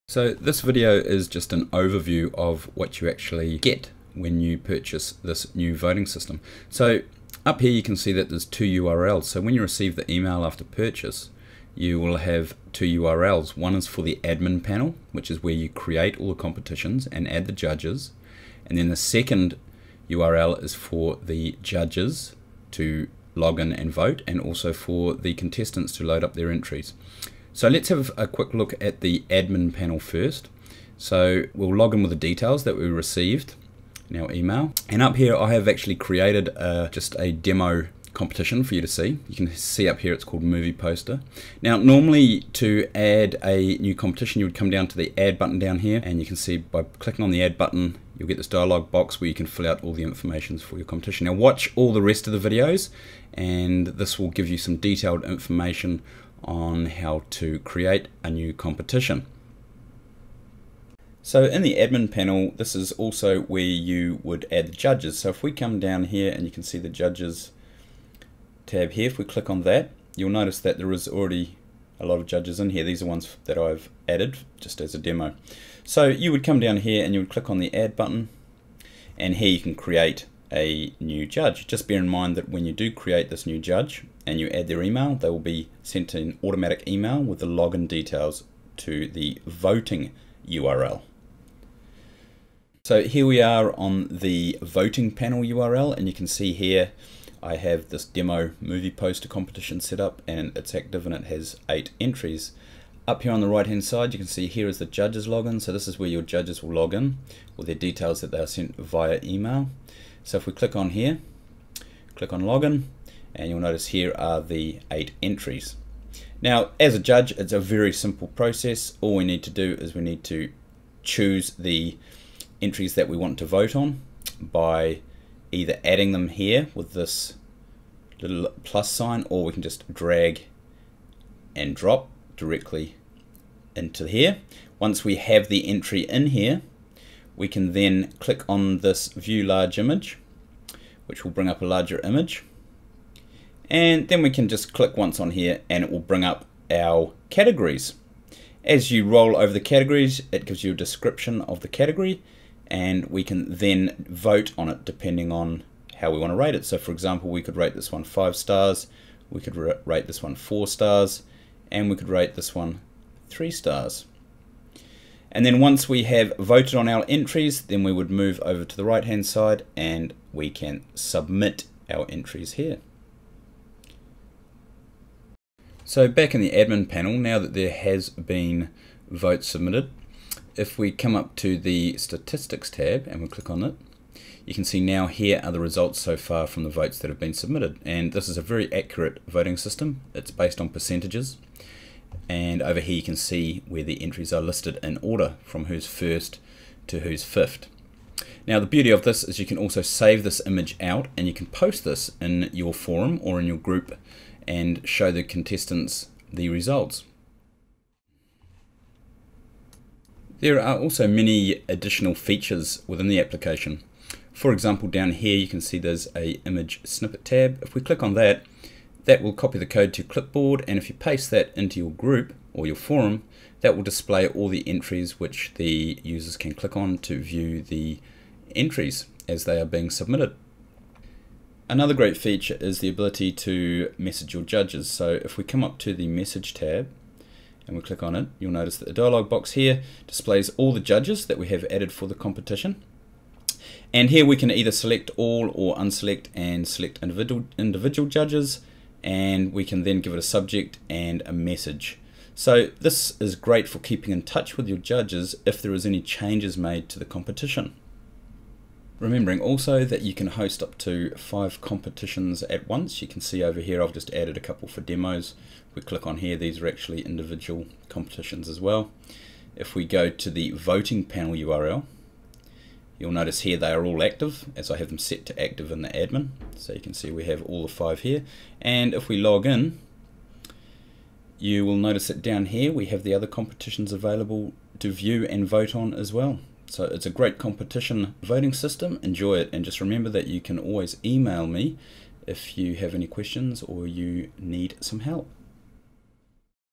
So this video is just an overview of what you actually get when you purchase this new voting system. So up here you can see that there's two URLs. So when you receive the email after purchase, you will have two URLs. One is for the admin panel, which is where you create all the competitions and add the judges. And then the second URL is for the judges to log in and vote, and also for the contestants to load up their entries. So let's have a quick look at the admin panel first. So we'll log in with the details that we received in our email. And up here I have actually created just a demo competition for you to see. You can see up here it's called Movie Poster. Now normally to add a new competition you would come down to the add button down here, and you can see by clicking on the add button you'll get this dialog box where you can fill out all the information for your competition. Now watch all the rest of the videos and this will give you some detailed information on how to create a new competition. So in the admin panel, this is also where you would add the judges. So if we come down here and you can see the judges tab here, if we click on that, you'll notice that there is already a lot of judges in here. These are ones that I've added just as a demo. So you would come down here and you would click on the add button, and here you can create a new judge. Just bear in mind that when you do create this new judge and you add their email, they will be sent an automatic email with the login details to the voting URL. So here we are on the voting panel URL, and you can see here I have this demo movie poster competition set up and it's active and it has 8 entries. Up here on the right hand side you can see here is the judges login. So this is where your judges will log in with their details that they are sent via email. So if we click on here, click on login, and you'll notice here are the 8 entries. Now as a judge it's a very simple process. All we need to do is we need to choose the entries that we want to vote on by either adding them here with this little plus sign, or we can just drag and drop directly into here. Once we have the entry in here, we can then click on this view large image, which will bring up a larger image, and then we can just click once on here and it will bring up our categories. As you roll over the categories, it gives you a description of the category, and we can then vote on it depending on how we want to rate it. So for example, we could rate this one 5 stars, we could rate this one 4 stars, and we could rate this one 3 stars. And then once we have voted on our entries, then we would move over to the right hand side and we can submit our entries here. So back in the admin panel, now that there has been votes submitted, if we come up to the statistics tab and we click on it, you can see now here are the results so far from the votes that have been submitted. And this is a very accurate voting system. It's based on percentages. And over here you can see where the entries are listed in order from who's first to who's fifth. Now the beauty of this is you can also save this image out and you can post this in your forum or in your group and show the contestants the results. There are also many additional features within the application. For example, down here you can see there's a image snippet tab. If we click on that, that will copy the code to clipboard, and if you paste that into your group or your forum, that will display all the entries which the users can click on to view the entries as they are being submitted. Another great feature is the ability to message your judges. So if we come up to the message tab and we click on it, you'll notice that the dialog box here displays all the judges that we have added for the competition. And here we can either select all or unselect and select individual judges, and we can then give it a subject and a message. So this is great for keeping in touch with your judges if there is any changes made to the competition. Remembering also that you can host up to 5 competitions at once. You can see over here I've just added a couple for demos. If we click on here, these are actually individual competitions as well. If we go to the voting panel URL, you'll notice here they are all active, as I have them set to active in the admin. So you can see we have all the 5 here. And if we log in, you will notice that down here we have the other competitions available to view and vote on as well. So it's a great competition voting system. Enjoy it, and just remember that you can always email me if you have any questions or you need some help.